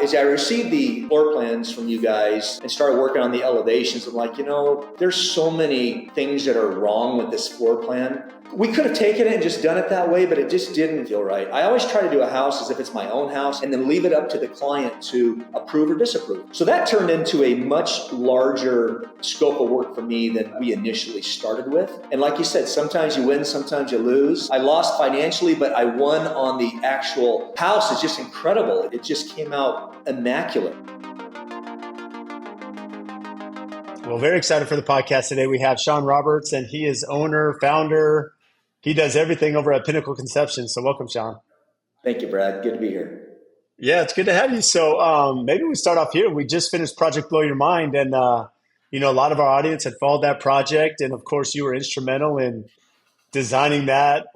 As I received the floor plans from you guys and started working on the elevations, I'm like, there's so many things that are wrong with this floor plan. We could have taken it and just done it that way, but it just didn't feel right. I always try to do a house as if it's my own house and then leave it up to the client to approve or disapprove. So that turned into a much larger scope of work for me than we initially started with. And like you said, sometimes you win, sometimes you lose. I lost financially, but I won on the actual house. It's just incredible. It just came out immaculate. Well, very excited for the podcast today. We have Sean Roberts, and he is owner, founder. He does everything over at Pinnacle Conceptions. So welcome, Sean. Thank you, Brad. Good to be here. Yeah, it's good to have you. So maybe we start off here. We just finished Project Blow Your Mind, and a lot of our audience had followed that project, and of course, you were instrumental in designing that.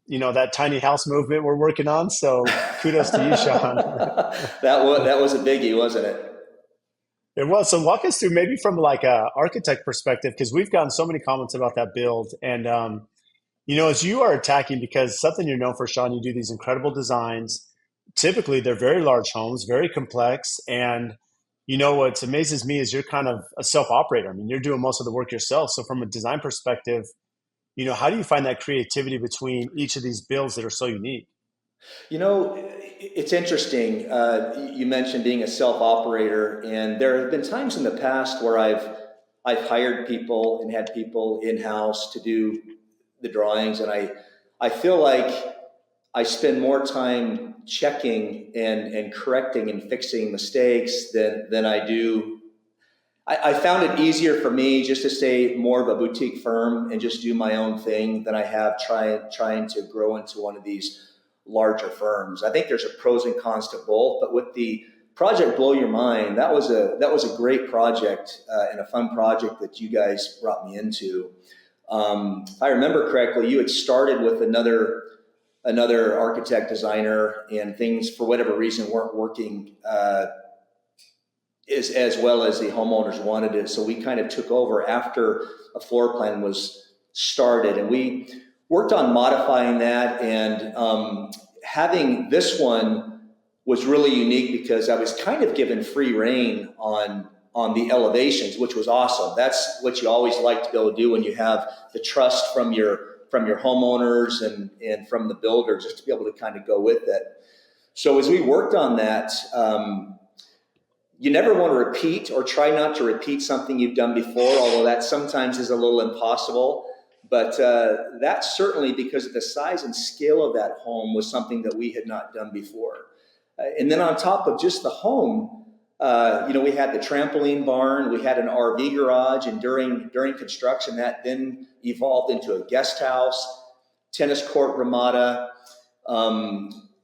That tiny house movement we're working on. So kudos to you, Sean. That was a biggie, wasn't it? It was. So walk us through maybe from like a architect perspective, because we've gotten so many comments about that build. And, as you are attacking, because something you're known for, Sean, you do these incredible designs. Typically, they're very large homes, very complex. And, what amazes me is you're kind of a self-operator. I mean, you're doing most of the work yourself. So from a design perspective, how do you find that creativity between each of these builds that are so unique? It's interesting. You mentioned being a self-operator, and there have been times in the past where I've hired people and had people in-house to do the drawings, and I feel like I spend more time checking and correcting and fixing mistakes than I do. I found it easier for me just to stay more of a boutique firm and just do my own thing than I have trying to grow into one of these larger firms. I think there's a pros and cons to both, but with the Project Blow Your Mind, that was a great project and a fun project that you guys brought me into. If I remember correctly, you had started with another architect designer, and things for whatever reason weren't working as well as the homeowners wanted it. So we kind of took over after a floor plan was started, and we worked on modifying that, and having this one was really unique because I was kind of given free reign on the elevations, which was awesome. That's what you always like to be able to do when you have the trust from your homeowners and from the builder, just to be able to kind of go with it. So as we worked on that, you never want to repeat or try not to repeat something you've done before, although that sometimes is a little impossible. But that certainly, because of the size and scale of that home, was something that we had not done before. And then on top of just the home, we had the trampoline barn, we had an RV garage, and during construction, that then evolved into a guest house, tennis court ramada.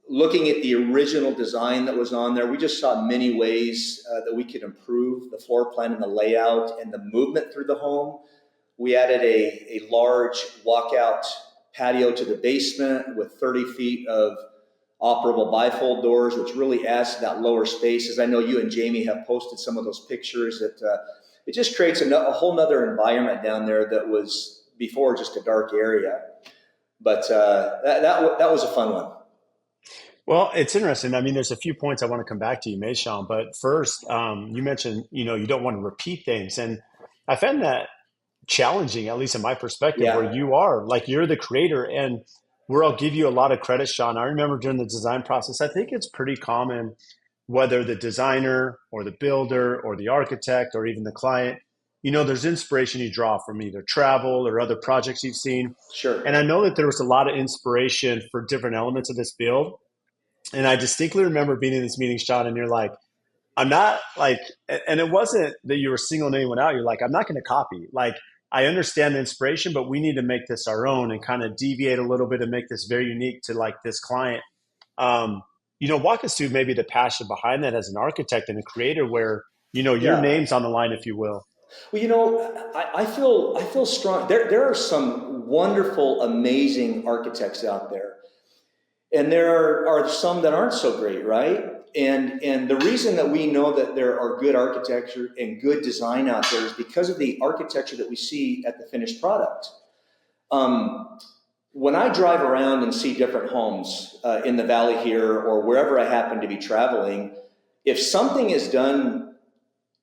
Looking at the original design that was on there, we just saw many ways that we could improve the floor plan and the layout and the movement through the home. We added a large walkout patio to the basement with 30 feet of operable bifold doors, which really adds to that lower space. As I know you and Jamie have posted some of those pictures, that it just creates a whole nother environment down there that was before just a dark area. But that was a fun one. Well, it's interesting. I mean, there's a few points I want to come back to you made, Sean. But first, you mentioned, you don't want to repeat things. And I found that challenging, at least in my perspective, Yeah. where you are like, you're the creator, and where I'll give you a lot of credit, Sean. I remember during the design process, I think it's pretty common, whether the designer or the builder or the architect or even the client, there's inspiration you draw from either travel or other projects you've seen. Sure. And I know that there was a lot of inspiration for different elements of this build. And I distinctly remember being in this meeting, Sean, and you're like, I'm not like, and it wasn't that you were singling anyone out. You're like, I'm not going to copy. Like, I understand the inspiration, but we need to make this our own and kind of deviate a little bit and make this very unique to like this client. Walk us through maybe the passion behind that as an architect and a creator where, your name's on the line, if you will. Well, I feel strong. There are some wonderful, amazing architects out there. And there are some that aren't so great, right? And the reason that we know that there are good architecture and good design out there is because of the architecture that we see at the finished product. when I drive around and see different homes in the valley here or wherever I happen to be traveling, if something is done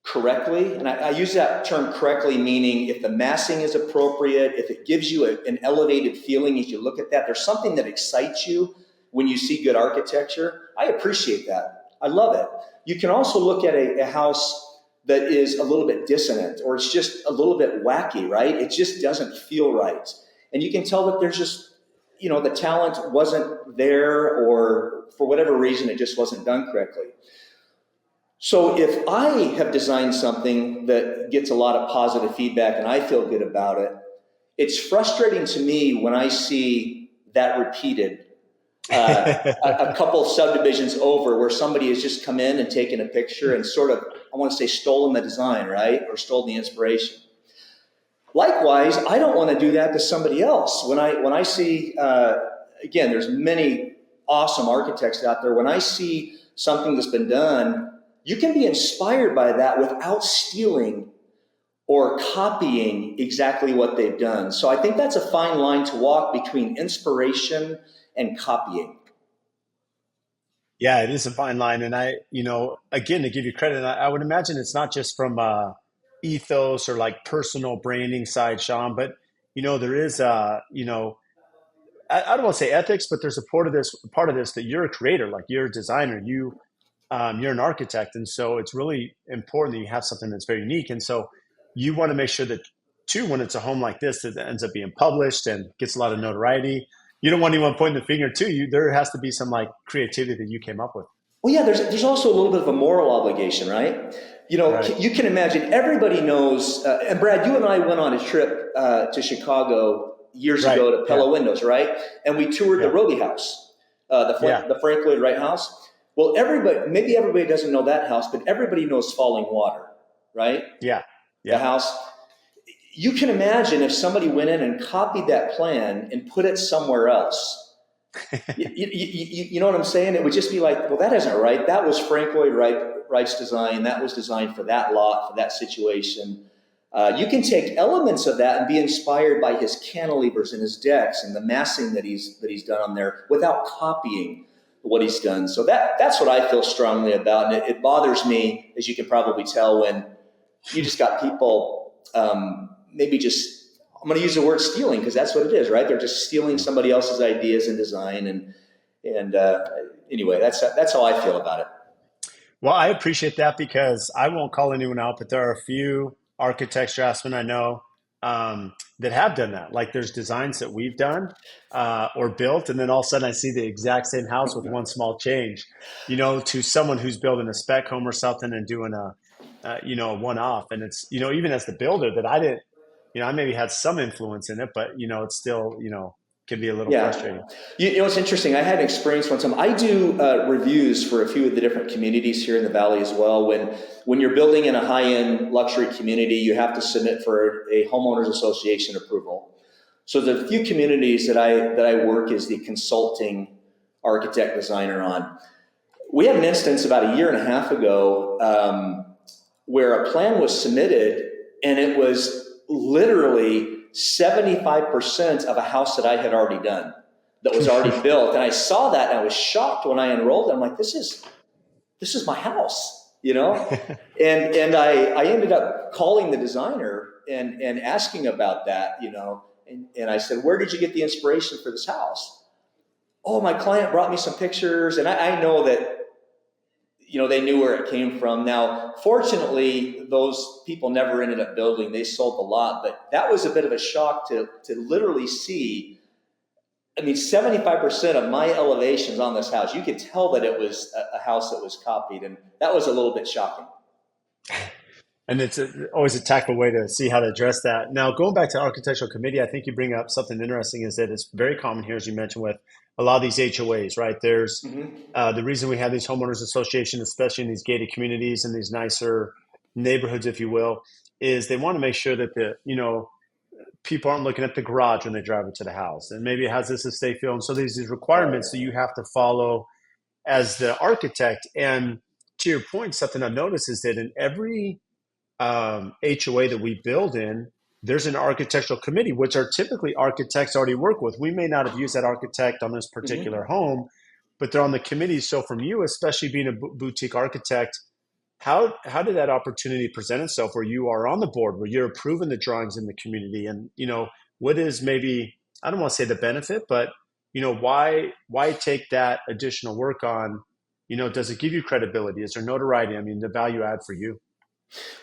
correctly, and I use that term correctly, meaning if the massing is appropriate, if it gives you an elevated feeling as you look at that, there's something that excites you when you see good architecture. I appreciate that. I love it. You can also look at a house that is a little bit dissonant or it's just a little bit wacky, right? It just doesn't feel right. And you can tell that there's just, the talent wasn't there or for whatever reason, it just wasn't done correctly. So if I have designed something that gets a lot of positive feedback and I feel good about it, it's frustrating to me when I see that repeated a couple subdivisions over where somebody has just come in and taken a picture and sort of, I want to say, stolen the design, right? Or stolen the inspiration. Likewise, I don't want to do that to somebody else. When I see, again, there's many awesome architects out there. When I see something that's been done, you can be inspired by that without stealing or copying exactly what they've done. So I think that's a fine line to walk between inspiration and copying. Yeah, it is a fine line. And again, to give you credit, I would imagine it's not just from ethos or like personal branding side, Sean, but there is I don't want to say ethics, but there's a part of this that you're a creator, like you're a designer, you're an architect. And so it's really important that you have something that's very unique. And so you want to make sure that too, when it's a home like this that ends up being published and gets a lot of notoriety, you don't want anyone pointing the finger to you. There has to be some like creativity that you came up with. Well, yeah, there's also a little bit of a moral obligation, right? Right. You can imagine everybody knows, and Brad, you and I went on a trip to Chicago years Right. ago to Yeah. Pella Windows, right? And we toured the Yeah. Roby House, Yeah. the Frank Lloyd Wright house. Well, maybe everybody doesn't know that house, but everybody knows Falling Water, right? Yeah. The Yeah. house. You can imagine if somebody went in and copied that plan and put it somewhere else. You know what I'm saying? It would just be like, well, that isn't right. That was Frank Lloyd Wright's design. That was designed for that lot, for that situation. You can take elements of that and be inspired by his cantilevers and his decks and the massing that he's done on there without copying what he's done. So that's what I feel strongly about, and it bothers me, as you can probably tell, when you just got people maybe just, I'm going to use the word stealing because that's what it is, right? They're just stealing somebody else's ideas and design, and anyway, that's how I feel about it. Well, I appreciate that because I won't call anyone out, but there are a few architects, draftsmen I know that have done that. Like there's designs that we've done or built, and then all of a sudden I see the exact same house with one small change, to someone who's building a spec home or something and doing a one-off. And it's, even as the builder that I didn't, I maybe had some influence in it, but, it's still, can be a little Yeah. frustrating. It's interesting. I had an experience one time. I do reviews for a few of the different communities here in the valley as well. When you're building in a high-end luxury community, you have to submit for a homeowners association approval. So the few communities that I work as the consulting architect designer on, we had an instance about a year and a half ago where a plan was submitted and it was literally 75% of a house that I had already done, that was already built. And I saw that and I was shocked when I enrolled. I'm like, this is my house, And I ended up calling the designer and asking about that, and I said, where did you get the inspiration for this house? Oh, my client brought me some pictures, and I know that they knew where it came from. Now, fortunately, those people never ended up building. They sold the lot, but that was a bit of a shock to literally see. I mean, 75% of my elevations on this house, you could tell that it was a house that was copied, and that was a little bit shocking. And it's always a tactful way to see how to address that. Now, going back to architectural committee, I think you bring up something interesting is that it's very common here, as you mentioned, with a lot of these HOAs, right? There's the reason we have these homeowners associations, especially in these gated communities and these nicer neighborhoods, if you will, is they want to make sure that people aren't looking at the garage when they drive into the house. And maybe it has this estate feel. And so there's these requirements that you have to follow as the architect. And to your point, something I've noticed is that in every HOA that we build in, there's an architectural committee, which are typically architects already work with. We may not have used that architect on this particular Hmm. home, but they're on the committee. So from you, especially being a boutique architect, how did that opportunity present itself where you are on the board, where you're approving the drawings in the community? And, what is maybe, I don't want to say the benefit, but, why take that additional work on? Does it give you credibility? Is there notoriety? I mean, the value add for you.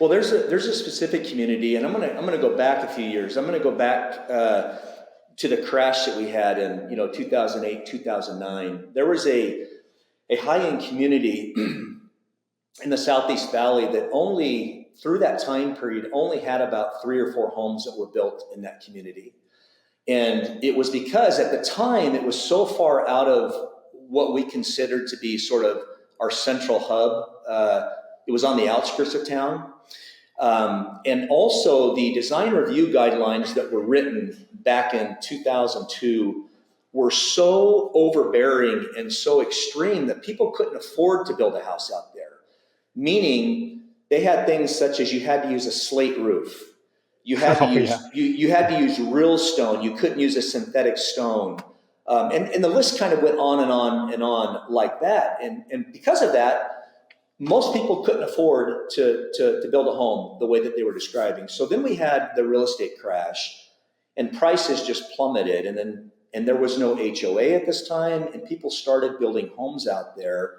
Well, there's a specific community, and I'm gonna go back a few years. I'm gonna go back to the crash that we had in 2008 2009. There was a high end community in the Southeast Valley that only through that time period only had about 3 or 4 homes that were built in that community. And it was because at the time it was so far out of what we considered to be sort of our central hub. It was on the outskirts of town. And also the design review guidelines that were written back in 2002 were so overbearing and so extreme that people couldn't afford to build a house out there. Meaning they had things such as you had to use a slate roof. You had to Oh yeah. you had to use real stone. You couldn't use a synthetic stone. And the list kind of went on and on and on like that. And because of that, most people couldn't afford to build a home the way that they were describing. So then we had the real estate crash and prices just plummeted. And there was no HOA at this time. And people started building homes out there,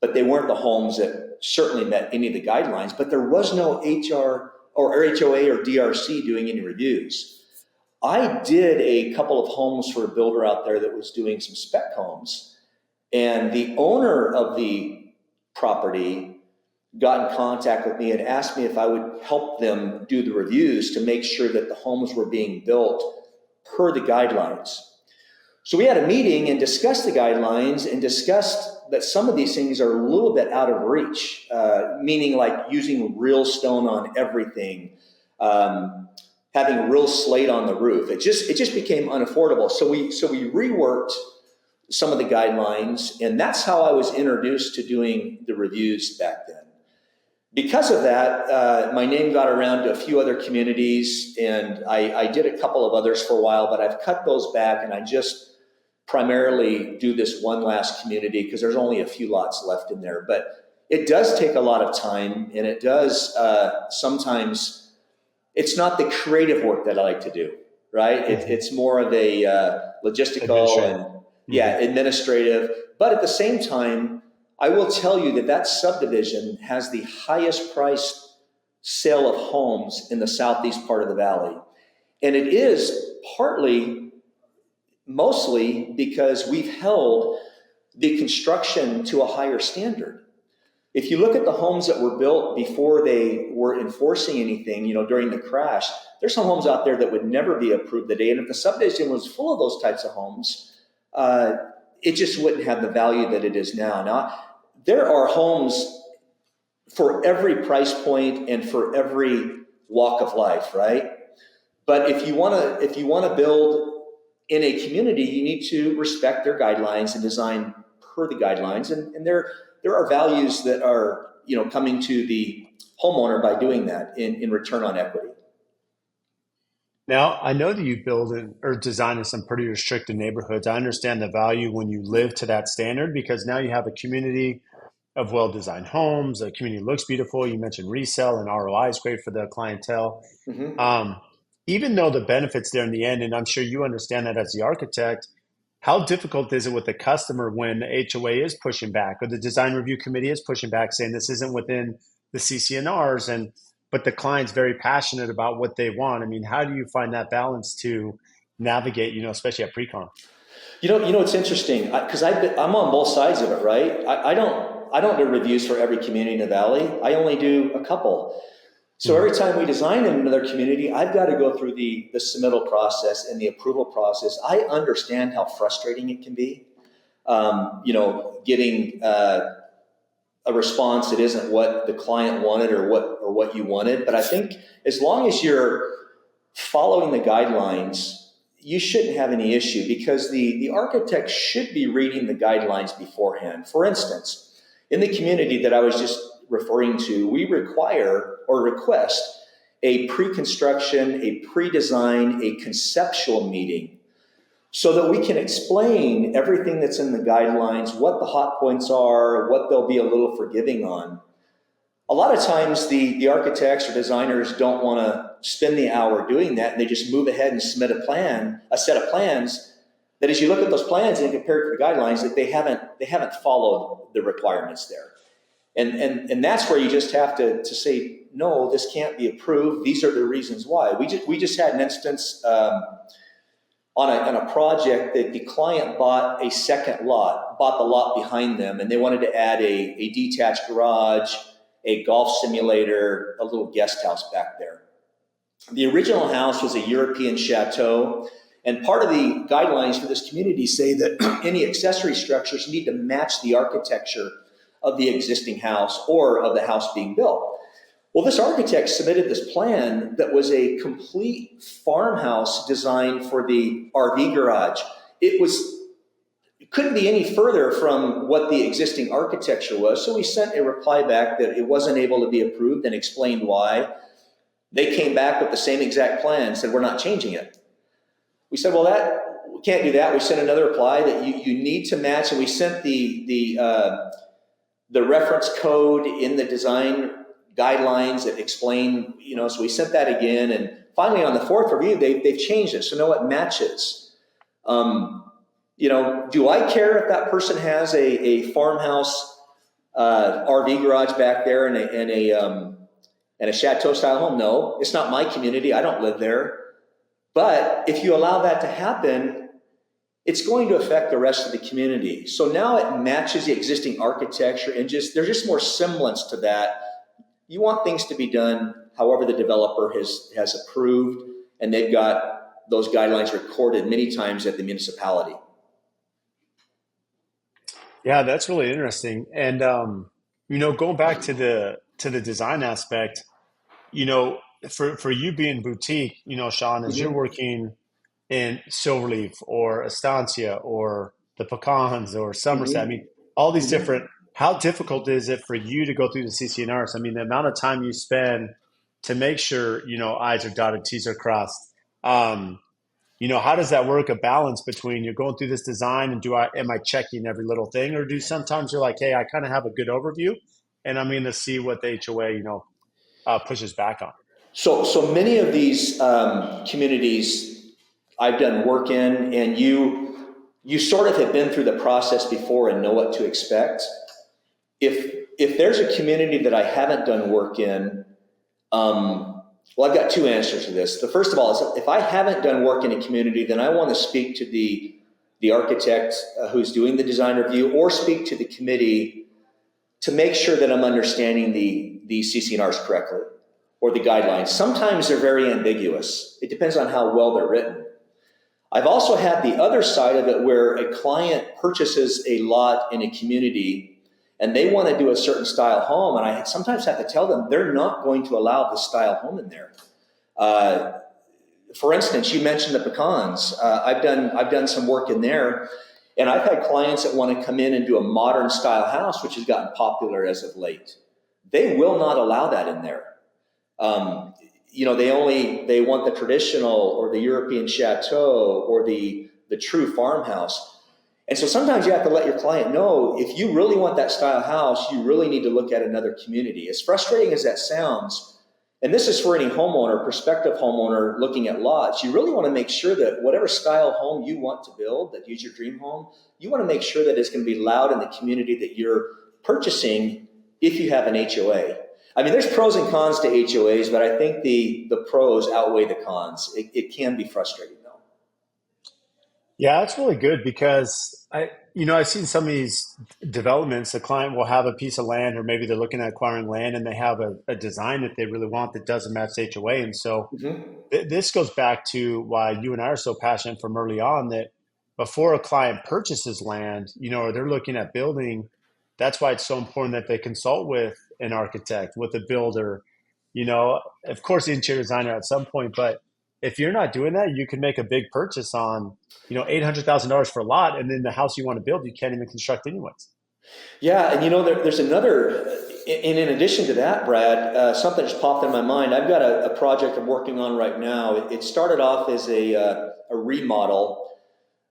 but they weren't the homes that certainly met any of the guidelines. But there was no HR or HOA or DRC doing any reviews. I did a couple of homes for a builder out there that was doing some spec homes, and the owner of the property got in contact with me and asked me if I would help them do the reviews to make sure that the homes were being built per the guidelines. So we had a meeting and discussed the guidelines and discussed that some of these things are a little bit out of reach, meaning like using real stone on everything, having real slate on the roof. It just became unaffordable. So we reworked some of the guidelines, and that's how I was introduced to doing the reviews back then. Because of that, my name got around to a few other communities, and I did a couple of others for a while, but I've cut those back, and I just primarily do this one last community because there's only a few lots left in there. But it does take a lot of time, and it does sometimes, it's not the creative work that I like to do, right? Mhm. It's more of a logistical Administrative. and, Hmm. yeah, administrative. But at the same time, I will tell you that that subdivision has the highest priced sale of homes in the southeast part of the valley. And it is partly, mostly because we've held the construction to a higher standard. If you look at the homes that were built before they were enforcing anything, during the crash, there's some homes out there that would never be approved today. And if the subdivision was full of those types of homes, uh, it just wouldn't have the value that it is now. Now, there are homes for every price point and for every walk of life, right? But if you want to build in a community, you need to respect their guidelines and design per the guidelines. And there are values that are coming to the homeowner by doing that in return on equity. Now, I know that you build or design in some pretty restricted neighborhoods. I understand the value when you live to that standard because now you have a community of well-designed homes. The community looks beautiful. You mentioned resale and ROI is great for the clientele. Hmm. Um, Even though the benefits there in the end, and I'm sure you understand that as the architect, how difficult is it with the customer when the HOA is pushing back or the design review committee is pushing back saying this isn't within the CCNRs and but the client's very passionate about what they want. I mean, how do you find that balance to navigate, especially at pre-con? It's interesting because I'm on both sides of it, right? I don't do reviews for every community in the valley. I only do a couple. So every Mhm. time we design in another community, I've got to go through the submittal process and the approval process. I understand how frustrating it can be, getting a response that isn't what the client wanted or what you wanted. But I think as long as you're following the guidelines, you shouldn't have any issue because the architect should be reading the guidelines beforehand. For instance, in the community that I was just referring to, we require or request a pre-construction, a pre-design, a conceptual meeting so that we can explain everything that's in the guidelines, what the hot points are, what they'll be a little forgiving on. A lot of times the architects or designers don't want to spend the hour doing that, and they just move ahead and submit a set of plans that as you look at those plans and compare it to the guidelines, that they haven't followed the requirements there. And that's where you just have to say, no, this can't be approved. These are the reasons why. We just had an instance on a project that the client bought a second lot, bought the lot behind them, and they wanted to add a detached garage, a golf simulator, a little guest house back there. The original house was a European chateau, and part of the guidelines for this community say that any accessory structures need to match the architecture of the existing house or of the house being built. Well, this architect submitted this plan that was a complete farmhouse designed for the RV garage. It couldn't be any further from what the existing architecture was. So we sent a reply back that it wasn't able to be approved and explained why. They came back with the same exact plan, said, we're not changing it. We said, well, we can't do that. We sent another reply that you need to match, and we sent the reference code in the design guidelines that explain, so we sent that again. And finally, on the fourth review, they've changed it. So no, it matches. Do I care if that person has a farmhouse RV garage back there and a chateau style home? No, it's not my community. I don't live there. But if you allow that to happen, it's going to affect the rest of the community. So now it matches the existing architecture, and there's just more semblance to that. You want things to be done however the developer has approved, and they've got those guidelines recorded many times at the municipality. Yeah, that's really interesting. And going back to the design aspect, you know, for you being boutique, Sean, as you're Mhm. working in Silverleaf or Estancia or the Pecans or Somerset, I mean, Mhm. all these Mhm. different, how difficult is it for you to go through the CCNRs? I mean, the amount of time you spend to make sure, I's are dotted, T's are crossed. Um, how does that work? A balance between you're going through this design and am I checking every little thing, or do sometimes you're like, hey, I kind of have a good overview, and I'm going to see what the HOA, pushes back on. So many of these communities I've done work in, and you sort of have been through the process before and know what to expect. If there's a community that I haven't done work in, well, I've got two answers to this. The first of all is if I haven't done work in a community, then I want to speak to the architect who's doing the design review, or speak to the committee to make sure that I'm understanding the CCNRs correctly or the guidelines. Sometimes they're very ambiguous. It depends on how well they're written. I've also had the other side of it where a client purchases a lot in a community and they want to do a certain style home, and I sometimes have to tell them they're not going to allow this style home in there. Uh, for instance, you mentioned the pecans. I've done some work in there, and I've had clients that want to come in and do a modern style house, which has gotten popular as of late. They will not allow that in there. Um, they want the traditional or the European chateau or the true farmhouse. And so sometimes you have to let your client know, if you really want that style house, you really need to look at another community. As frustrating as that sounds, and this is for any homeowner, prospective homeowner looking at lots, you really want to make sure that whatever style home you want to build, that is your dream home, you want to make sure that it's going to be loud in the community that you're purchasing if you have an HOA. I mean, there's pros and cons to HOAs, but I think the pros outweigh the cons. It can be frustrating though. Yeah, that's really good because I've seen some of these developments. The client will have a piece of land, or maybe they're looking at acquiring land, and they have a design that they really want that doesn't match HOA. And so Mm-hmm. this goes back to why you and I are so passionate from early on that before a client purchases land, or they're looking at building, that's why it's so important that they consult with an architect, with a builder, of course, the interior designer at some point. But if you're not doing that, you can make a big purchase on, $800,000 for a lot, and then the house you want to build, you can't even construct anyways. Yeah, and there's another, and in addition to that, Brad, something just popped in my mind. I've got a project I'm working on right now. It started off as a remodel,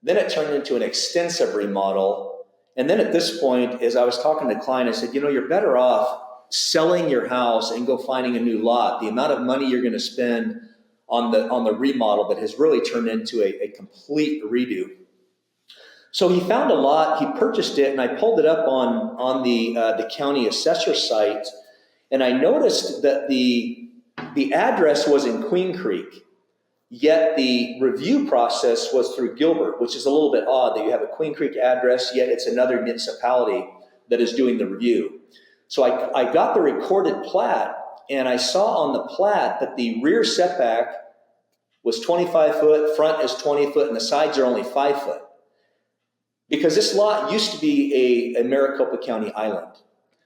then it turned into an extensive remodel. And then at this point, as I was talking to the client, I said, you're better off selling your house and go finding a new lot. The amount of money you're going to spend on the remodel that has really turned into a complete redo. So he found a lot, he purchased it, and I pulled it up on the county assessor site, and I noticed that the address was in Queen Creek, yet the review process was through Gilbert, which is a little bit odd that you have a Queen Creek address, yet it's another municipality that is doing the review. So I got the recorded plat, and I saw on the plat that the rear setback was 25 foot, front is 20 foot, and the sides are only 5 foot. Because this lot used to be a Maricopa County island.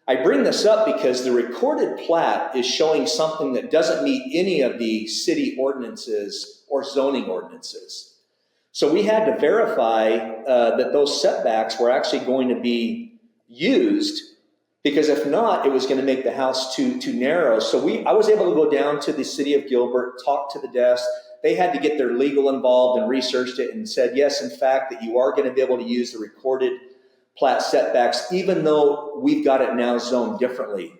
I bring this up because the recorded plat is showing something that doesn't meet any of the city ordinances or zoning ordinances. So we had to verify that those setbacks were actually going to be used, because if not, it was going to make the house too narrow. So I was able to go down to the city of Gilbert, talk to the desk. They had to get their legal involved and researched it and said, yes, in fact, that you are going to be able to use the recorded plat setbacks, even though we've got it now zoned differently.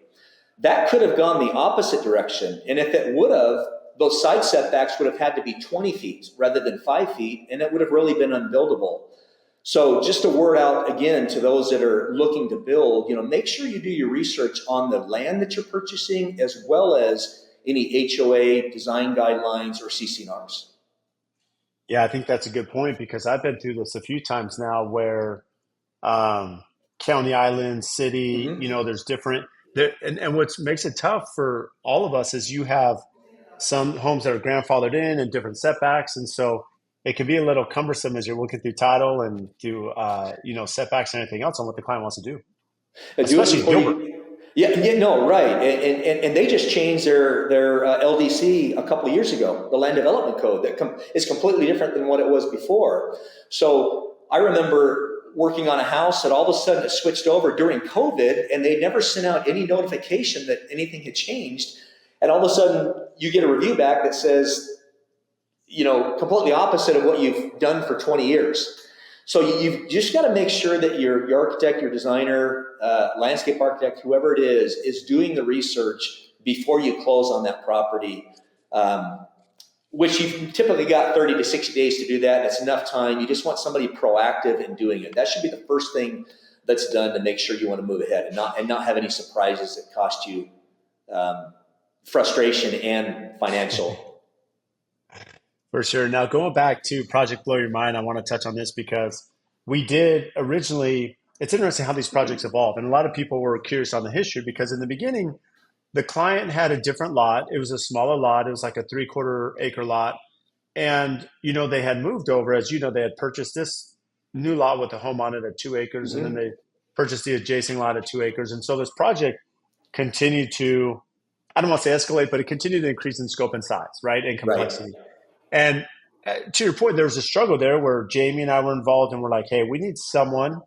That could have gone the opposite direction. And if it would have, those side setbacks would have had to be 20 feet rather than 5 feet, and it would have really been unbuildable. So just a word out again to those that are looking to build, make sure you do your research on the land that you're purchasing, as well as any HOA design guidelines or CCNRs. Yeah, I think that's a good point because I've been through this a few times now where um, county, island, city, Mm-hmm. there's different there, and what makes it tough for all of us is you have some homes that are grandfathered in and different setbacks, and so it can be a little cumbersome as you're looking through title and through setbacks and anything else on what the client wants to do, Do it especially in before Gilbert. you. Yeah, no, right, and they just changed their LDC a couple of years ago, the Land Development Code that is completely different than what it was before. So I remember working on a house that all of a sudden it switched over during COVID, and they never sent out any notification that anything had changed, and all of a sudden you get a review back that says, completely opposite of what you've done for 20 years. So you've just got to make sure that your architect, your designer, landscape architect, whoever it is doing the research before you close on that property, which you've typically got 30 to 60 days to do that. That's enough time. You just want somebody proactive in doing it. That should be the first thing that's done to make sure you want to move ahead and not have any surprises that cost you frustration and financial. For sure. Now, going back to Project Blow Your Mind, I want to touch on this because we did originally, it's interesting how these projects evolve. And a lot of people were curious on the history because in the beginning, the client had a different lot. It was a smaller lot. It was like a 3/4 acre lot. And, they had moved over, as you know, they had purchased this new lot with a home on it at 2 acres. And then Mm-hmm. they purchased the adjacent lot at 2 acres. And so this project continued to, I don't want to say escalate, but it continued to increase in scope and size, right? And Right. complexity. And to your point, there was a struggle there where Jamie and I were involved, and we're like, hey, we need someone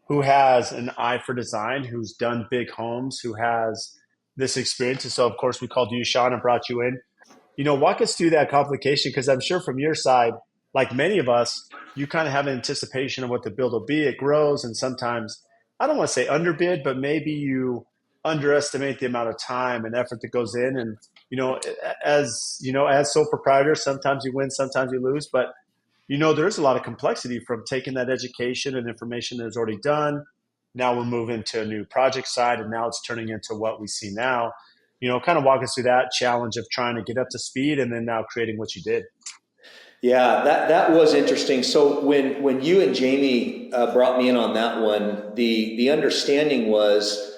who has an eye for design, who's done big homes, who has this experience. And so, of course, we called you, Sean, and brought you in. Walk us through that complication because I'm sure from your side, like many of us, you kind of have an anticipation of what the build will be. It grows, and sometimes I don't want to say underbid, but maybe you underestimate the amount of time and effort that goes in. And as sole proprietor, sometimes you win, sometimes you lose, but there's a lot of complexity from taking that education and information that's already done. Now we're moving to a new project side, and now it's turning into what we see now. Kind of walk us through that challenge of trying to get up to speed and then now creating what you did. Yeah, that was interesting. So when you and Jamie brought me in on that one, the understanding was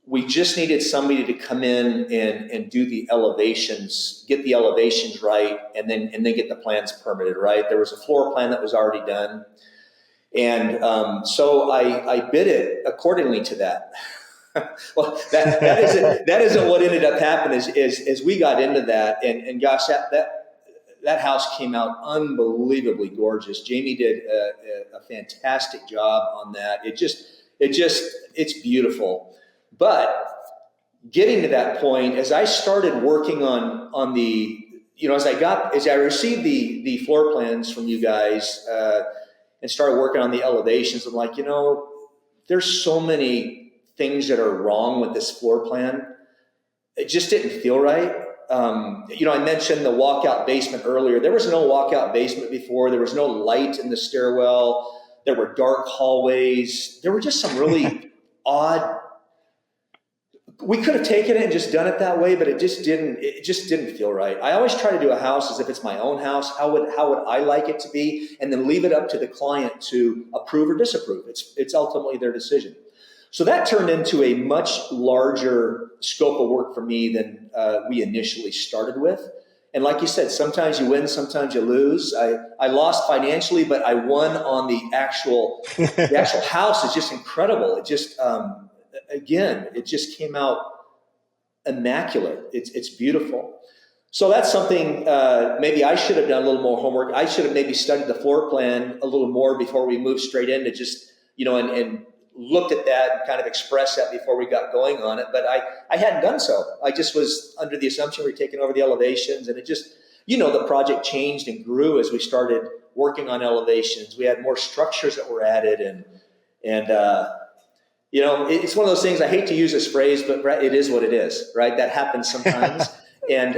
we just needed somebody to come in and do the elevations, get the elevations right, and then get the plans permitted, right? There was a floor plan that was already done, and so I bid it accordingly to that. Well, that isn't what ended up happening. As we got into that, and gosh, that house came out unbelievably gorgeous. Jamie did a fantastic job on that. It's beautiful. But getting to that point, as I started working on the, as I received the floor plans from you guys, and started working on the elevations, I'm like, there's so many things that are wrong with this floor plan. It just didn't feel right. I mentioned the walkout basement earlier. There was no walkout basement before. There was no light in the stairwell. There were dark hallways. There were just some really odd. We could have taken it and just done it that way, but it just didn't feel right. I always try to do a house as if it's my own house. How would I like it to be? And then leave it up to the client to approve or disapprove. It's ultimately their decision. So that turned into a much larger scope of work for me than we initially started with. And like you said, sometimes you win, sometimes you lose. I lost financially, but I won on the actual house is just incredible. It just, again, it just came out immaculate. It's beautiful. So that's something maybe I should have done a little more homework. I should have maybe studied the floor plan a little more before we moved straight into just, and looked at that and kind of expressed that before we got going on it. But I hadn't done so. I just was under the assumption we were taking over the elevations, and it just, the project changed and grew as we started working on elevations. We had more structures that were added, and it's one of those things. I hate to use this phrase, but it is what it is, right? That happens sometimes, and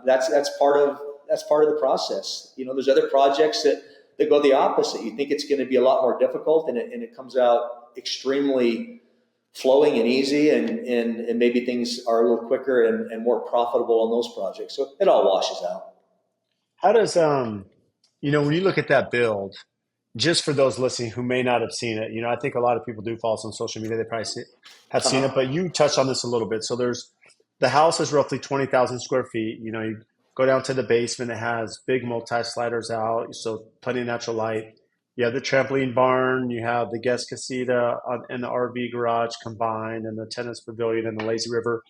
that's part of the process. There's other projects that go the opposite. You think it's going to be a lot more difficult, and it comes out extremely flowing and easy, and maybe things are a little quicker and more profitable on those projects. So it all washes out. How does when you look at that build, just for those listening who may not have seen it, I think a lot of people do follow us on social media. They probably have seen it, but you touched on this a little bit. So the house is roughly 20,000 square feet. You go down to the basement. It has big multi-sliders out, so plenty of natural light. You have the trampoline barn. You have the guest casita and the RV garage combined, and the tennis pavilion and the lazy river.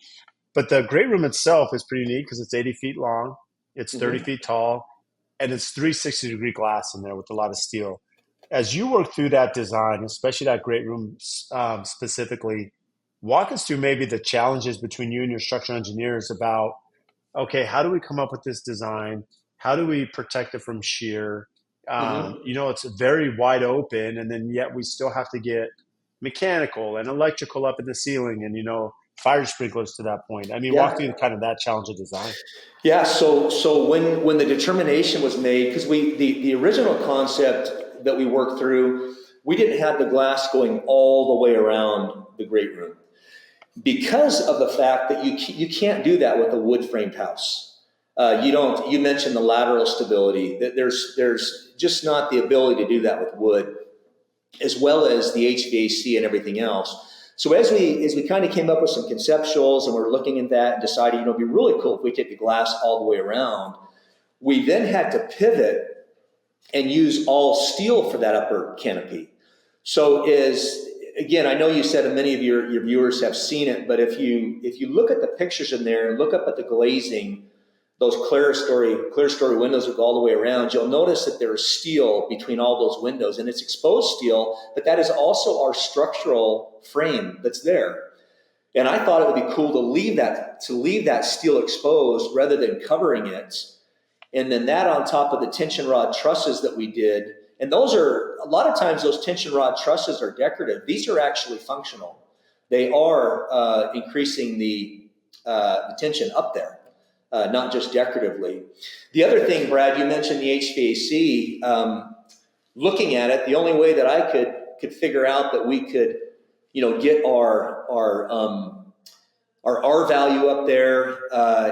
But the great room itself is pretty neat because it's 80 feet long. It's 30 feet tall, and it's 360-degree glass in there with a lot of steel. As you work through that design, especially that great room specifically, walk us through maybe the challenges between you and your structural engineers about, okay, how do we come up with this design? How do we protect it from shear? It's very wide open, and then yet we still have to get mechanical and electrical up in the ceiling and, fire sprinklers to that point. I mean, walk through kind of that challenge of design. Yeah. So when the determination was made, because the original concept that we worked through, we didn't have the glass going all the way around the great room because of the fact that you can't do that with a wood framed house. You mentioned the lateral stability. There's just not the ability to do that with wood, as well as the HVAC and everything else. So as we kind of came up with some conceptuals and we're looking at that and decided, it'd be really cool if we take the glass all the way around. We then had to pivot and use all steel for that upper canopy. So again, I know you said and many of your viewers have seen it, but if you look at the pictures in there and look up at the glazing, those clear story windows that go all the way around, you'll notice that there's steel between all those windows, and it's exposed steel, but that is also our structural frame that's there. And I thought it would be cool to leave that steel exposed rather than covering it. And then that on top of the tension rod trusses that we did. And those are, a lot of times those tension rod trusses are decorative. These are actually functional. They are increasing the tension up there. Not just decoratively. The other thing, Brad, you mentioned the HVAC. Looking at it, the only way that I could figure out that we could, get our R value up there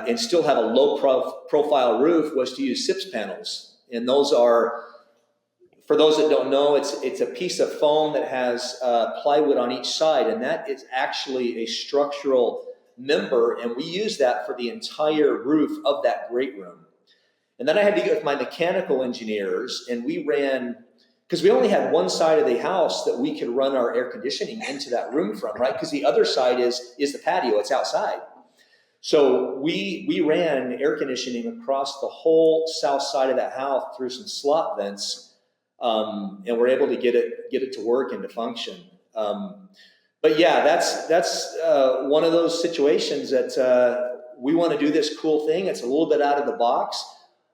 and still have a low profile roof was to use SIPS panels, and those are, for those that don't know, it's a piece of foam that has plywood on each side, and that is actually a structural member, and we use that for the entire roof of that great room. And then I had to get with my mechanical engineers, and we ran, because we only had one side of the house that we could run our air conditioning into that room from, right? Because the other side is the patio, it's outside. So we ran air conditioning across the whole south side of that house through some slot vents, and we're able to get it to work and to function. But yeah, that's one of those situations that we want to do this cool thing. It's a little bit out of the box.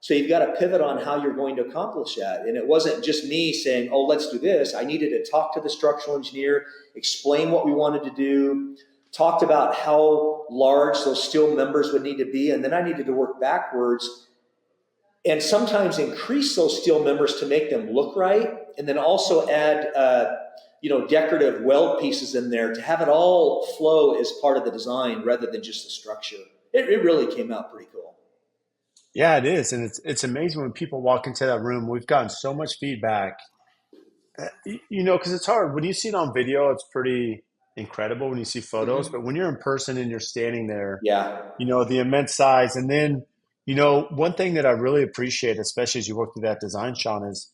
So you've got to pivot on how you're going to accomplish that. And it wasn't just me saying, oh, let's do this. I needed to talk to the structural engineer, explain what we wanted to do, talked about how large those steel members would need to be. And then I needed to work backwards and sometimes increase those steel members to make them look right. And then also add, decorative weld pieces in there to have it all flow as part of the design rather than just the structure. It really came out pretty cool. Yeah, it is, and it's amazing when people walk into that room. We've gotten so much feedback, because it's hard when you see it on video. It's pretty incredible when you see photos, Mm-hmm. but when you're in person and you're standing there, Yeah. the immense size, and then one thing that I really appreciate, especially as you work through that design, Sean, is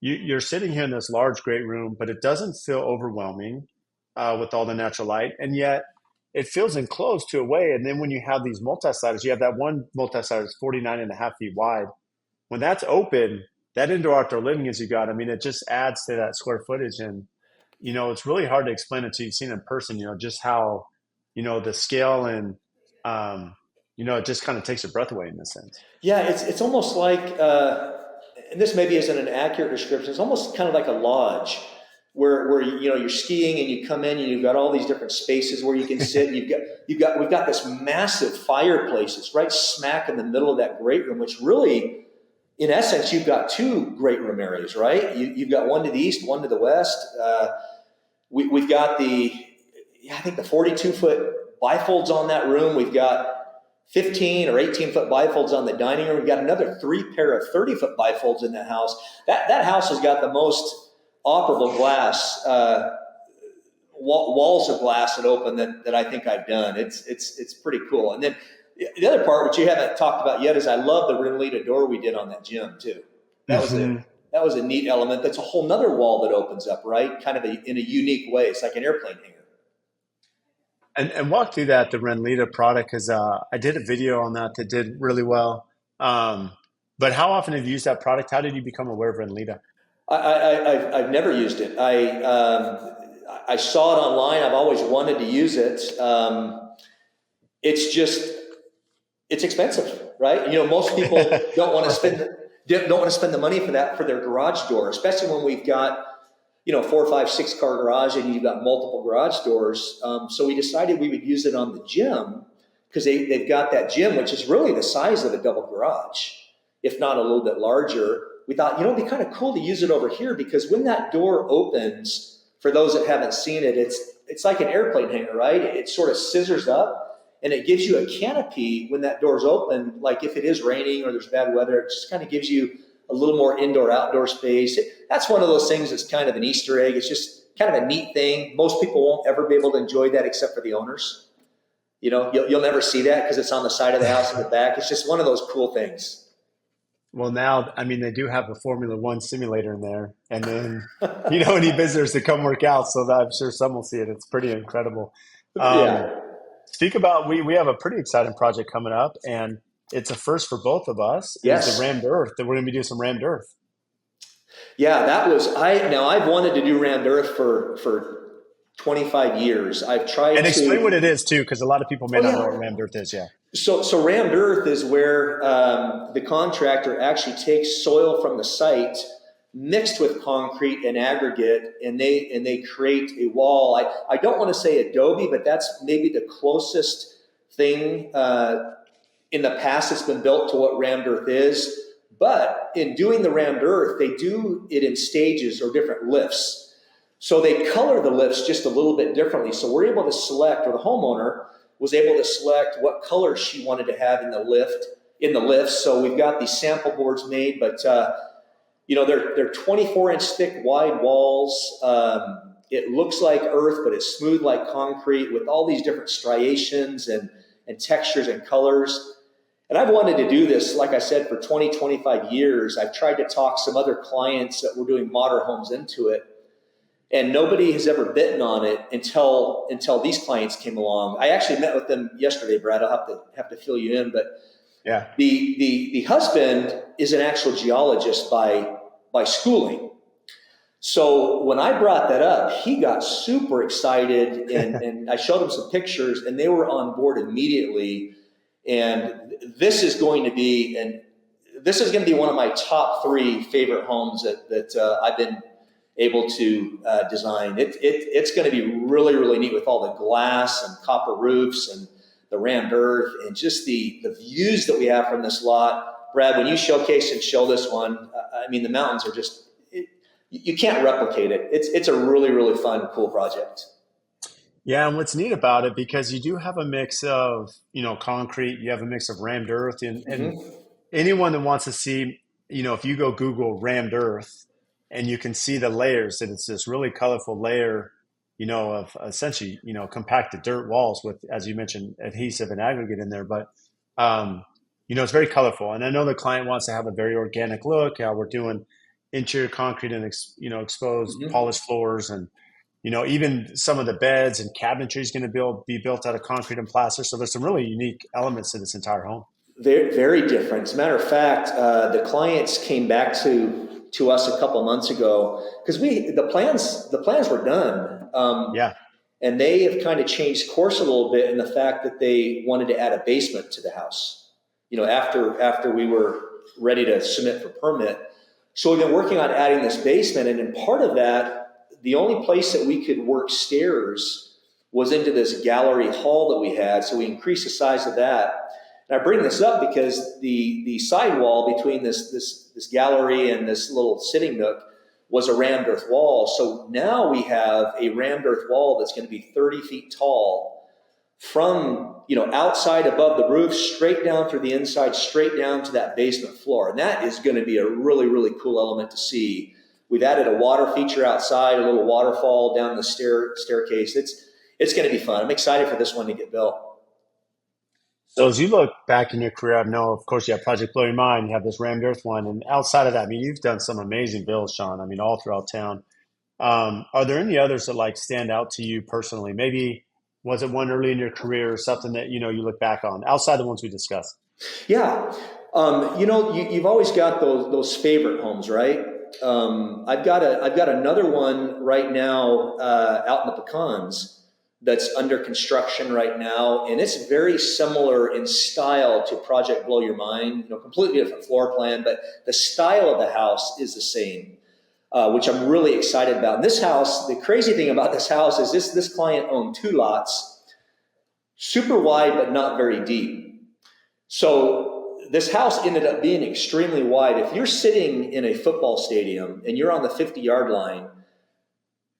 you're sitting here in this large, great room, but it doesn't feel overwhelming with all the natural light, and yet it feels enclosed to a way. And then when you have these multi-siders, you have that one multi-sider that's 49 and a half feet wide. When that's open, that indoor outdoor living as you got, I mean, it just adds to that square footage. And, it's really hard to explain until you've seen it in person, just how, the scale and, it just kind of takes your breath away in this sense. Yeah, it's almost like, and this maybe isn't an accurate description. It's almost kind of like a lodge, where you're skiing and you come in and you've got all these different spaces where you can sit. And we've got this massive fireplace. It's right smack in the middle of that great room, which really, in essence, you've got two great room areas, right? You've got one to the east, one to the west. We've got I think the 42-foot bifolds on that room. We've got 15 or 18-foot bifolds on the dining room. We've got another 3 pair of 30-foot bifolds in that house. That house has got the most operable glass, walls of glass that open that I think I've done. It's pretty cool. And then the other part, which you haven't talked about yet, is I love the Renlita door we did on that gym too. That was a Hmm. that was a neat element. That's a whole nother wall that opens up, right? Kind of in a unique way. It's like an airplane hangar. And walk through that, the Renlita product, because I did a video on that did really well. Um, but how often have you used that product? How did you become aware of Renlita? I've never used it. I saw it online. I've always wanted to use it. It's just it's expensive, right? Most people don't want to Right. spend the money for that for their garage door, especially when we've got 4, 5, 6 car garage and you've got multiple garage doors. So we decided we would use it on the gym because they've got that gym, which is really the size of a double garage, if not a little bit larger. We thought, it'd be kind of cool to use it over here because when that door opens, for those that haven't seen it, it's like an airplane hangar, right? It sort of scissors up and it gives you a canopy when that door's open. Like if it is raining or there's bad weather, it just kind of gives you a little more indoor outdoor space. That's one of those things that's kind of an Easter egg. It's just kind of a neat thing. Most people won't ever be able to enjoy that except for the owners. You'll never see that because it's on the side of the house in the back. It's just one of those cool things. Well, now, I mean, they do have a Formula One simulator in there, and then any visitors to come work out, so that I'm sure some will see it. It's pretty incredible. Um, Yeah. Speak about we have a pretty exciting project coming up, and it's a first for both of us. Is the Yes. rammed earth that we're going to be doing some rammed earth? Yeah, that was now I've wanted to do rammed earth for 25 years. I've tried And explain what to. it is too, because a lot of people may Oh not know what yeah. rammed earth is. Yeah. So rammed earth is where the contractor actually takes soil from the site mixed with concrete and aggregate, and they create a wall. I don't want to say adobe, but that's maybe the closest thing in the past that's been built to what rammed earth is. But in doing the rammed earth, they do it in stages or different lifts. So they color the lifts just a little bit differently. So we're able to select, or the homeowner was able to select what color she wanted to have in the lift. So we've got these sample boards made, but they're 24-inch thick wide walls. It looks like earth, but it's smooth like concrete with all these different striations and textures and colors. And I've wanted to do this, like I said, for 20, 25 years. I've tried to talk some other clients that were doing modern homes into it, and nobody has ever bitten on it until these clients came along. I actually met with them yesterday, Brad. I'll have to fill you in, but Yeah. the husband is an actual geologist by schooling. So when I brought that up, he got super excited, and I showed him some pictures, and they were on board immediately. And this is going to be one of my top three favorite homes that I've been able to design. It's going to be really, really neat with all the glass and copper roofs and the rammed earth and just the views that we have from this lot. Brad, when you showcase and show this one, I mean, the mountains are just, you can't replicate it. It's a really, really fun, cool project. Yeah, and what's neat about it, because you do have a mix of, concrete, you have a mix of rammed earth, and Hmm. anyone that wants to see, if you go Google rammed earth and you can see the layers, that it's this really colorful layer, of essentially, compacted dirt walls with, as you mentioned, adhesive and aggregate in there. But, um, it's very colorful. And I know the client wants to have a very organic look, how we're doing interior concrete and, exposed Hmm. polished floors. And, even some of the beds and cabinetry is going to be built out of concrete and plaster. So there's some really unique elements to this entire home. Very, very different. As a matter of fact, the clients came back to us a couple of months ago because the plans were done, Yeah. and they have kind of changed course a little bit in the fact that they wanted to add a basement to the house. After we were ready to submit for permit, so we've been working on adding this basement, and in part of that, the only place that we could work stairs was into this gallery hall that we had. So we increased the size of that. And I bring this up because the sidewall between this gallery and this little sitting nook was a rammed earth wall. So now we have a rammed earth wall that's going to be 30 feet tall from outside above the roof, straight down through the inside, straight down to that basement floor. And that is going to be a really, really cool element to see. We've added a water feature outside, a little waterfall down the staircase. It's going to be fun. I'm excited for this one to get built. So as you look back in your career, I know, of course, you have Project Blow Your Mind, you have this Rammed Earth one, and outside of that, I mean, you've done some amazing builds, Sean. I mean, all throughout town. Are there any others that like stand out to you personally? Maybe was it one early in your career or something that you look back on outside the ones we discussed? Yeah. You've always got those favorite homes, right? I've got another one right now out in the Pecans that's under construction right now, and it's very similar in style to Project Blow Your Mind. Completely different floor plan, but the style of the house is the same, which I'm really excited about. And this house, the crazy thing about this house is this client owned two lots, super wide but not very deep. So this house ended up being extremely wide. If you're sitting in a football stadium and you're on the 50-yard line,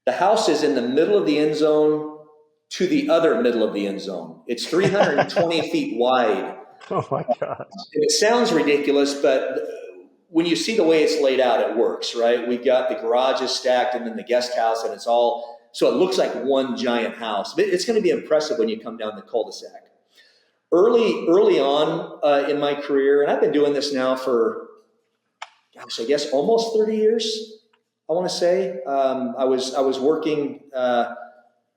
the house is in the middle of the end zone to the other middle of the end zone. It's 320 feet wide. Oh my gosh. And it sounds ridiculous, but when you see the way it's laid out, it works, right? We've got the garages stacked and then the guest house, and it's all, so it looks like one giant house. But it's going to be impressive when you come down the cul-de-sac. Early on in my career, and I've been doing this now for, gosh, I guess almost 30 years. I want to say I was working.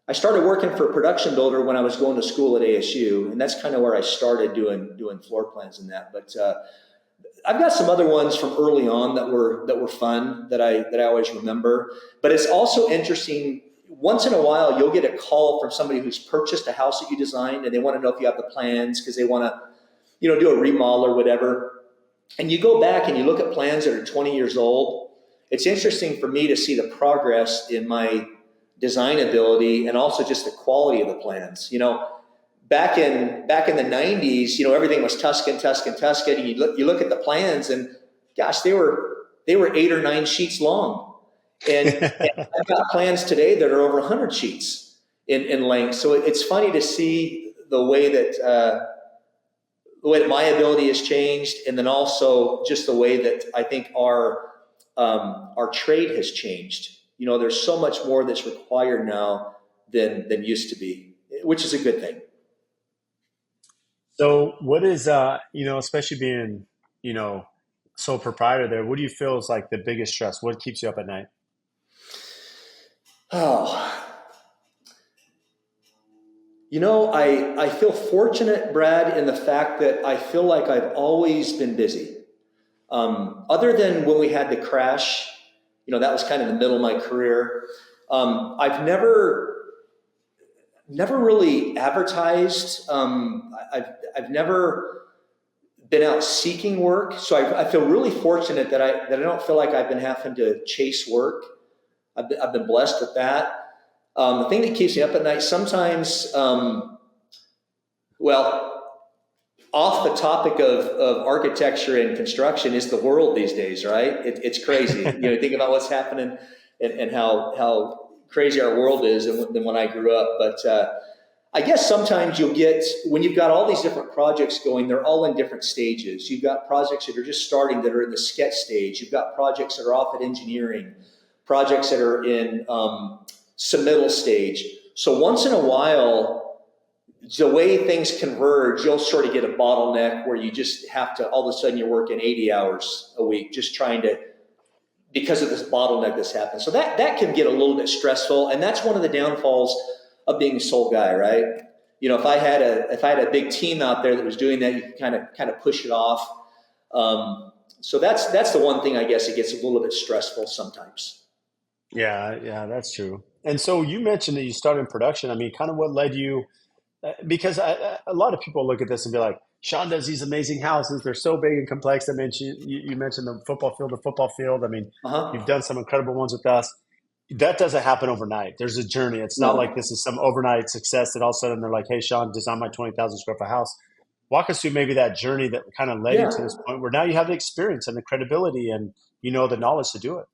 I started working for a production builder when I was going to school at ASU, and that's kind of where I started doing floor plans and that. But I've got some other ones from early on that were fun that I always remember. But it's also interesting. Once in a while, you'll get a call from somebody who's purchased a house that you designed, and they want to know if you have the plans because they want to, do a remodel or whatever. And you go back and you look at plans that are 20 years old. It's interesting for me to see the progress in my design ability and also just the quality of the plans. Back in the 90s, everything was Tuscan, Tuscan, Tuscan. And you look at the plans, and gosh, they were 8 or 9 sheets long. And I've got plans today that are over 100 sheets in length. So it's funny to see the way that my ability has changed, and then also just the way that I think our trade has changed. There's so much more that's required now than used to be, which is a good thing. So what is especially being, sole proprietor there, what do you feel is like the biggest stress? What keeps you up at night? Oh, I feel fortunate, Brad, in the fact that I feel like I've always been busy. Other than when we had the crash that was kind of the middle of my career. I've never really advertised. I've never been out seeking work, so I feel really fortunate that I don't feel like I've been having to chase work. I've been blessed with that. The thing that keeps me up at night sometimes, well, off the topic of architecture and construction is the world these days, right? It's crazy. Think about what's happening and how crazy our world is than when I grew up. But I guess sometimes when you've got all these different projects going, they're all in different stages. You've got projects that are just starting that are in the sketch stage. You've got projects that are off at engineering, projects that are in submittal stage. So once in a while, the way things converge, you'll sort of get a bottleneck where you just have to, all of a sudden you're working 80 hours a week, just trying to, because of this bottleneck that's happened. So that can get a little bit stressful. And that's one of the downfalls of being a sole guy, right? If I had a big team out there that was doing that, you can kind of push it off. So that's the one thing, I guess, it gets a little bit stressful sometimes. Yeah, that's true. And so you mentioned that you started in production. I mean, kind of what led you, because a lot of people look at this and be like, Sean does these amazing houses. They're so big and complex. I mentioned, you mentioned the football field. I mean, you've Uh-huh. done some incredible ones with us. That doesn't happen overnight. There's a journey. It's not like No. this is some overnight success that all of a sudden they're like, hey, Sean, design my 20,000 square foot house. Walk us through maybe that journey that kind of led you to Yeah. this point where now you have the experience and the credibility and the knowledge to do it.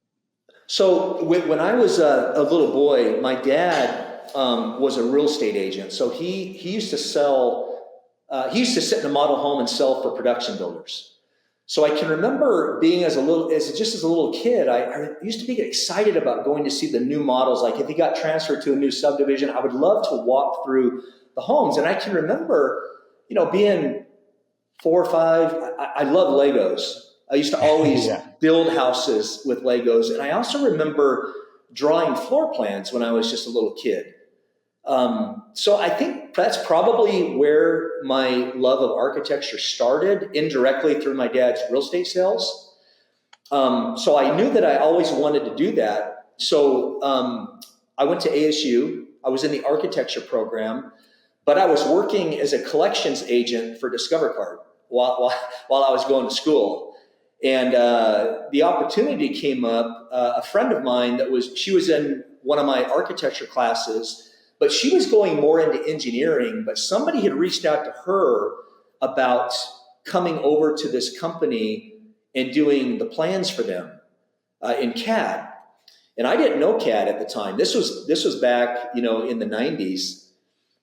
So when I was a little boy, my dad was a real estate agent. So he used to sell, he used to sit in a model home and sell for production builders. So I can remember being as a little kid, I used to be excited about going to see the new models. Like if he got transferred to a new subdivision, I would love to walk through the homes. And I can remember, being 4 or 5. I love Legos. I used to always Yeah. build houses with Legos. And I also remember drawing floor plans when I was just a little kid. So I think that's probably where my love of architecture started, indirectly through my dad's real estate sales. So I knew that I always wanted to do that. So I went to ASU. I was in the architecture program, but I was working as a collections agent for Discover Card while I was going to school. And the opportunity came up. A friend of mine she was in one of my architecture classes, but she was going more into engineering. But somebody had reached out to her about coming over to this company and doing the plans for them in CAD. And I didn't know CAD at the time. This was back, in the 90s.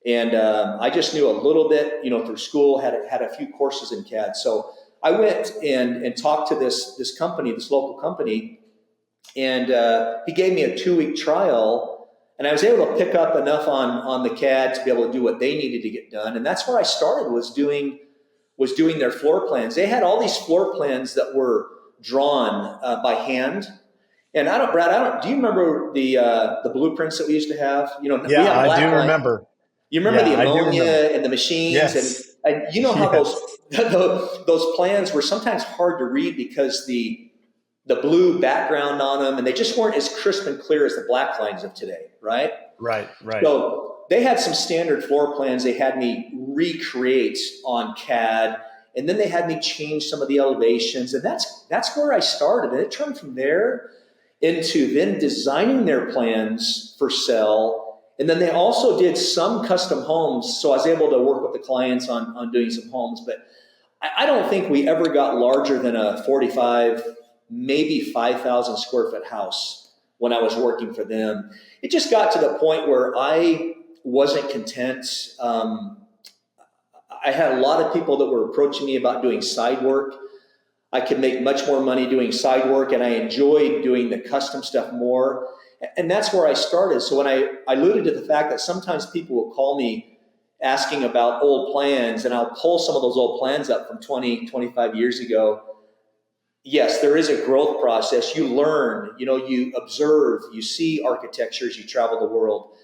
And I just knew a little bit, through school, had a few courses in CAD. So I went and talked to this company, this local company, and he gave me a 2-week trial. And I was able to pick up enough on the CAD to be able to do what they needed to get done. And that's where I started, was doing their floor plans. They had all these floor plans that were drawn by hand. And Brad, do you remember the blueprints that we used to have? We Yeah, had I do black line. remember. You remember Yeah, the I do remember. ammonia and the machines, and, Yes. and you know how Yes. those plans were sometimes hard to read because the blue background on them, and they just weren't as crisp and clear as the black lines of today, right? Right. So they had some standard floor plans they had me recreate on CAD, and then they had me change some of the elevations, and that's where I started. And it turned from there into then designing their plans for sale. And then they also did some custom homes. So I was able to work with the clients on doing some homes. But I don't think we ever got larger than a 45, maybe 5,000 square foot house when I was working for them. It just got to the point where I wasn't content. I had a lot of people that were approaching me about doing side work. I could make much more money doing side work, and I enjoyed doing the custom stuff more. And that's where I started. So when I alluded to the fact that sometimes people will call me asking about old plans, and I'll pull some of those old plans up from 20, 25 years ago. Yes, there is a growth process. You learn, you observe, you see architecture as you travel the world.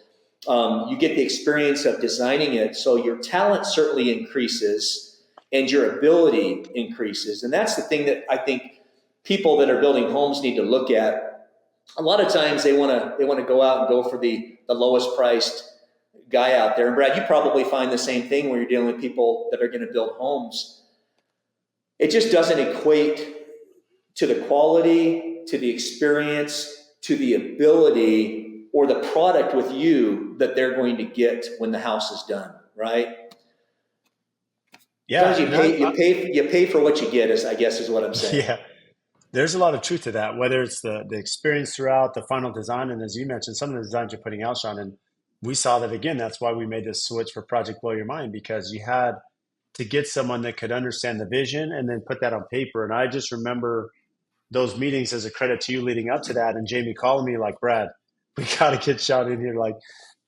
You get the experience of designing it. So your talent certainly increases and your ability increases. And that's the thing that I think people that are building homes need to look at. a lot of times they want to go out and go for the lowest priced guy out there. And Brad, you probably find the same thing when you're dealing with people that are going to build homes. It just doesn't equate to the quality, to the experience, to the ability or the product with you that they're going to get when the house is done, right? Yeah. Sometimes you pay for what you get, is I guess is what I'm saying. Yeah. There's a lot of truth to that, whether it's the experience throughout the final design. And as you mentioned, some of the designs you're putting out, Sean, and we saw that again. That's why we made this switch for Project Blow Your Mind, because you had to get someone that could understand the vision and then put that on paper. And I just remember those meetings as a credit to you leading up to that. And Jamie calling me like, Brad, we got to get Sean in here. Like,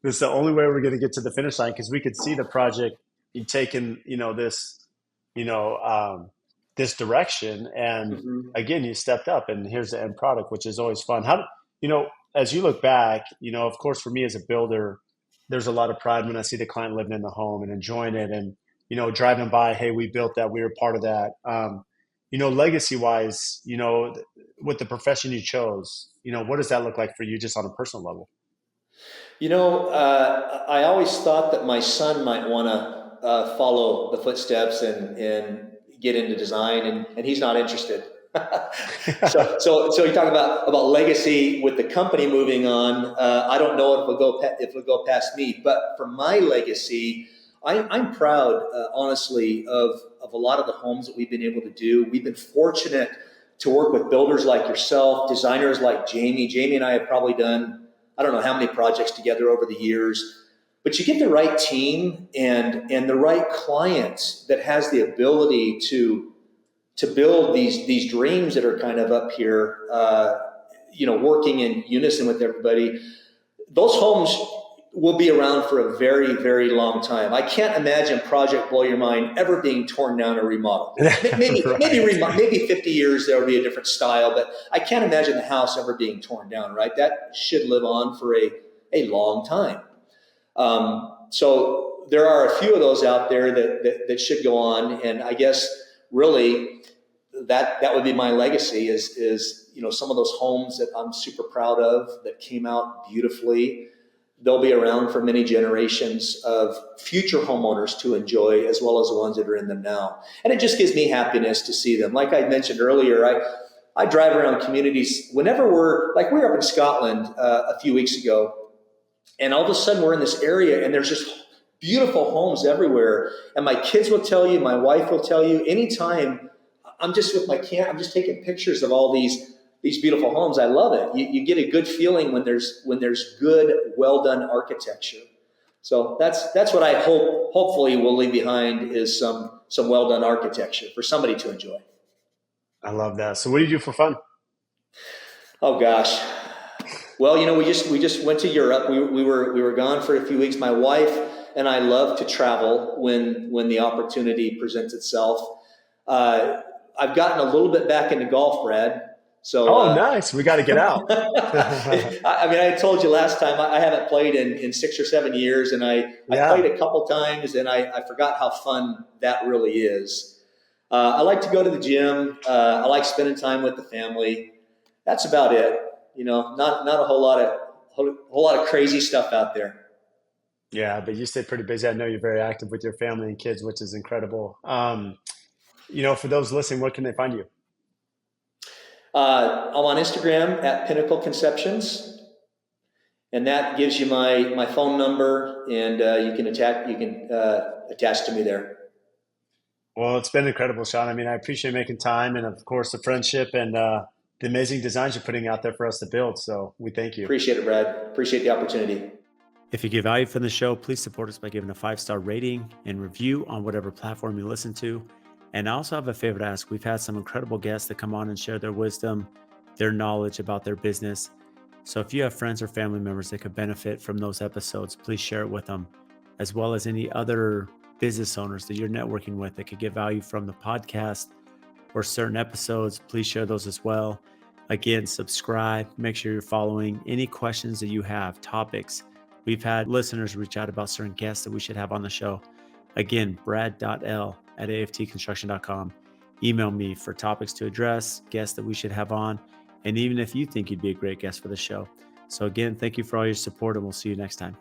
this is the only way we're going to get to the finish line, because we could see the project you taken, you know, um, this direction. And Mm-hmm. again, you stepped up, and here's the end product, which is always fun. How, you know, as you look back, of course, for me as a builder, there's a lot of pride when I see the client living in the home and enjoying it, and driving by, hey, we built that, we were part of that. Legacy wise, with the profession you chose, what does that look like for you just on a personal level? I always thought that my son might want to follow the footsteps and get into design, and he's not interested. So you talk about legacy with the company moving on. I don't know if it'll go past me, but for my legacy, I'm proud, honestly, of a lot of the homes that we've been able to do. We've been fortunate to work with builders like yourself, designers like Jamie. Jamie and I have probably done, I don't know how many projects together over the years, but you get the right team and the right client that has the ability to build these dreams that are kind of up here, working in unison with everybody. Those homes will be around for a very, very long time. I can't imagine Project Blow Your Mind ever being torn down or remodeled. Maybe Right. maybe 50 years there will be a different style, but I can't imagine the house ever being torn down. Right? That should live on for a long time. So there are a few of those out there that should go on, and I guess really that would be my legacy is some of those homes that I'm super proud of that came out beautifully. They'll be around for many generations of future homeowners to enjoy, as well as the ones that are in them now. And it just gives me happiness to see them. Like I mentioned earlier, I drive around communities whenever we were up in Scotland a few weeks ago, and all of a sudden we're in this area and there's just beautiful homes everywhere. And my kids will tell you, my wife will tell you, anytime I'm just with my camera, I'm just taking pictures of all these beautiful homes. I love it. You get a good feeling when there's good, well done architecture. So that's what I hopefully will leave behind is some well done architecture for somebody to enjoy. I love that. So what do you do for fun? Oh gosh. Well, we just went to Europe. We were gone for a few weeks. My wife and I love to travel when the opportunity presents itself. I've gotten a little bit back into golf, Brad. So, Oh, nice. We got to get out. I told you last time I haven't played in 6 or 7 years, and I Yeah. played a couple times, and I forgot how fun that really is. I like to go to the gym. I like spending time with the family. That's about it. Not a whole lot of crazy stuff out there. Yeah, but you stay pretty busy. I know you're very active with your family and kids, which is incredible. For those listening, where can they find you? I'm on Instagram at Pinnacle Conceptions, and that gives you my phone number, and you can attach to me there. Well, it's been incredible, Sean. I mean, I appreciate making time, and of course, the friendship and the amazing designs you're putting out there for us to build. So we thank you. Appreciate it, Brad. Appreciate the opportunity. If you get value from the show, please support us by giving a 5-star rating and review on whatever platform you listen to. And I also have a favor to ask. We've had some incredible guests that come on and share their wisdom, their knowledge about their business. So if you have friends or family members that could benefit from those episodes, please share it with them, as well as any other business owners that you're networking with that could get value from the podcast or certain episodes. Please share those as well. Again, subscribe, make sure you're following. Any questions that you have, topics. We've had listeners reach out about certain guests that we should have on the show. Again, brad.l@aftconstruction.com. Email me for topics to address, guests that we should have on, and even if you think you'd be a great guest for the show. So again, thank you for all your support, and we'll see you next time.